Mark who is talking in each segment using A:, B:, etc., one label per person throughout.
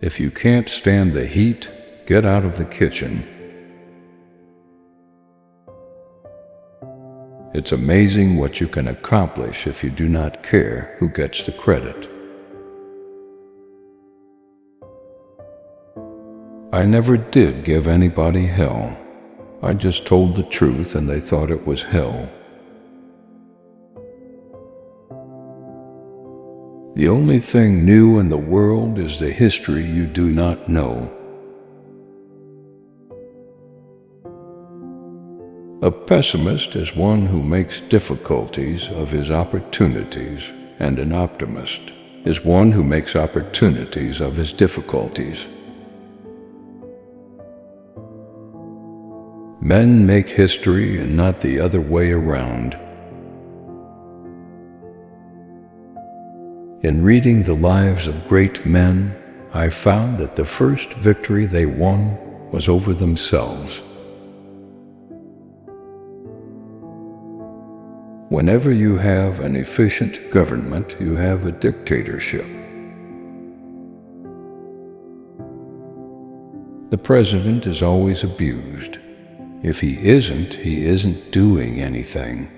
A: If you can't stand the heat, get out of the kitchen. It's amazing what you can accomplish if you do not care who gets the credit. I never did give anybody hell. I just told the truth and they thought it was hell. The only thing new in the world is the history you do not know. A pessimist is one who makes difficulties of his opportunities, and an optimist is one who makes opportunities of his difficulties. Men make history and not the other way around. In reading the lives of great men, I found that the first victory they won was over themselves. Whenever you have an efficient government, you have a dictatorship. The president is always abused. If he isn't doing anything.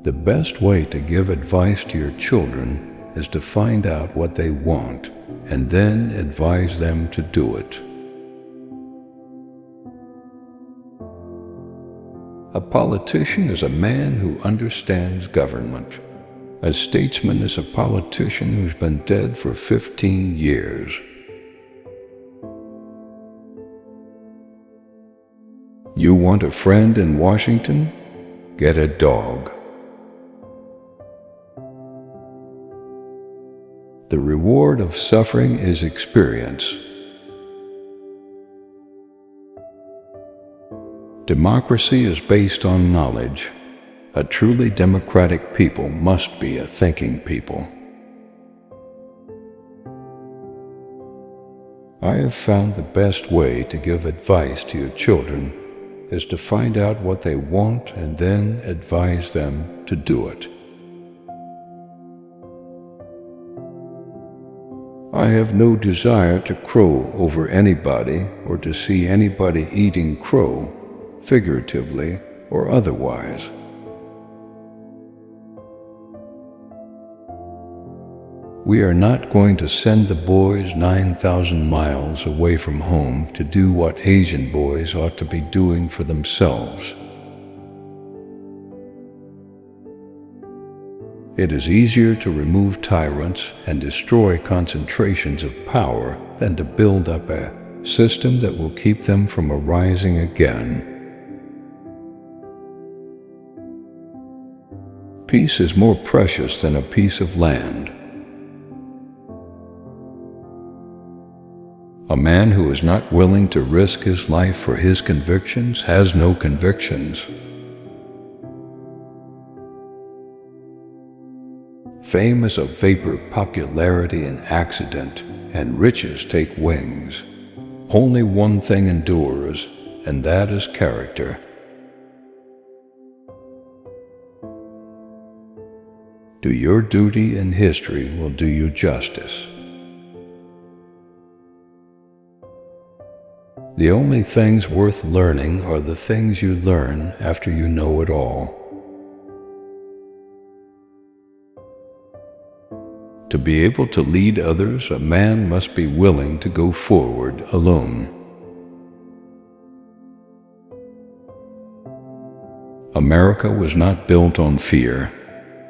A: The best way to give advice to your children is to find out what they want and then advise them to do it. A politician is a man who understands government. A statesman is a politician who's been dead for 15 years. You want a friend in Washington? Get a dog. The reward of suffering is experience. Democracy is based on knowledge. A truly democratic people must be a thinking people. I have found the best way to give advice to your children is to find out what they want and then advise them to do it. I have no desire to crow over anybody or to see anybody eating crow, figuratively or otherwise. We are not going to send the boys 9,000 miles away from home to do what Asian boys ought to be doing for themselves. It is easier to remove tyrants and destroy concentrations of power than to build up a system that will keep them from arising again. Peace is more precious than a piece of land. A man who is not willing to risk his life for his convictions has no convictions. Fame is a vapor, popularity an accident, and riches take wings. Only one thing endures, and that is character. Do your duty and history will do you justice. The only things worth learning are the things you learn after you know it all. To be able to lead others, a man must be willing to go forward alone. America was not built on fear.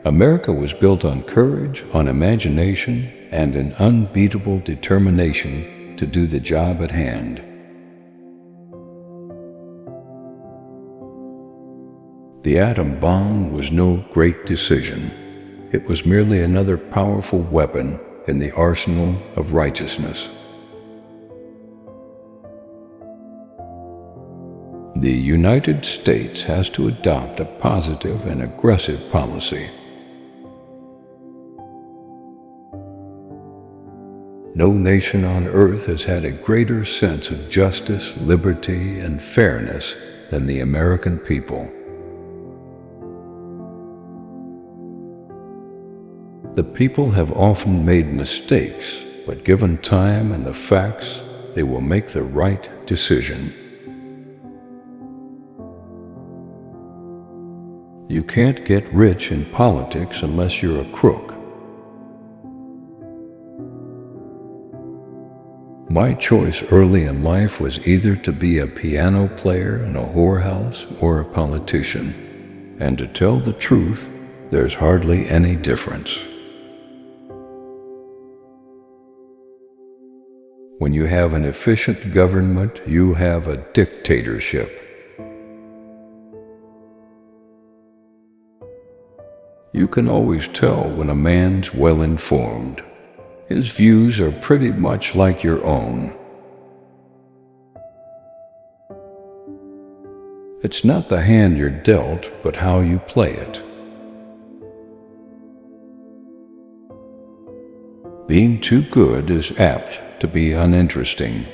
A: America was built on courage, on imagination, and an unbeatable determination to do the job at hand. The atom bomb was no great decision. It was merely another powerful weapon in the arsenal of righteousness. The United States has to adopt a positive and aggressive policy. No nation on earth has had a greater sense of justice, liberty, and fairness than the American people. The people have often made mistakes, but given time and the facts, they will make the right decision. You can't get rich in politics unless you're a crook. My choice early in life was either to be a piano player in a whorehouse or a politician. And to tell the truth, there's hardly any difference. When you have an efficient government, you have a dictatorship. You can always tell when a man's well-informed. His views are pretty much like your own. It's not the hand you're dealt, but how you play it. Being too good is apt to be uninteresting.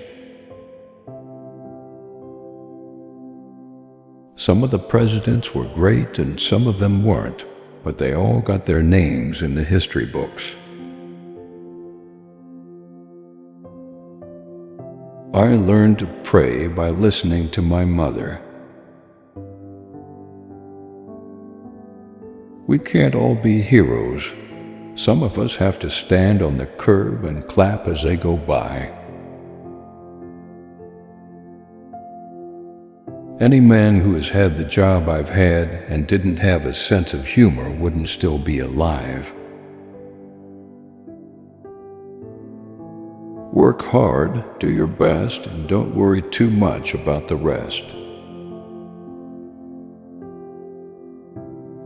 A: Some of the presidents were great and some of them weren't, but they all got their names in the history books. I learned to pray by listening to my mother. We can't all be heroes. Some of us have to stand on the curb and clap as they go by. Any man who has had the job I've had and didn't have a sense of humor wouldn't still be alive. Work hard, do your best, and don't worry too much about the rest.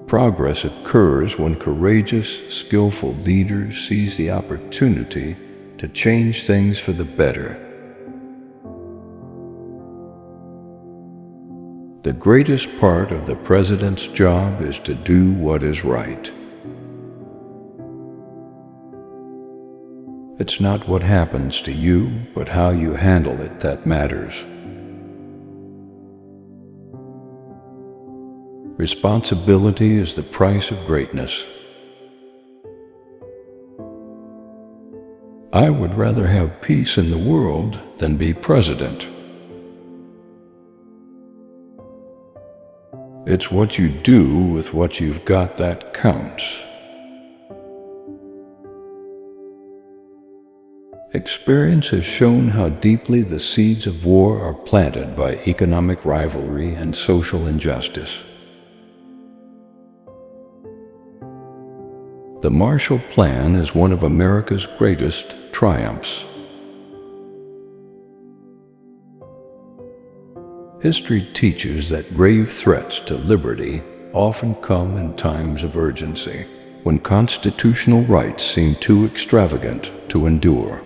A: Progress occurs when courageous, skillful leaders seize the opportunity to change things for the better. The greatest part of the president's job is to do what is right. It's not what happens to you, but how you handle it that matters. Responsibility is the price of greatness. I would rather have peace in the world than be president. It's what you do with what you've got that counts. Experience has shown how deeply the seeds of war are planted by economic rivalry and social injustice. The Marshall Plan is one of America's greatest triumphs. History teaches that grave threats to liberty often come in times of urgency, when constitutional rights seem too extravagant to endure.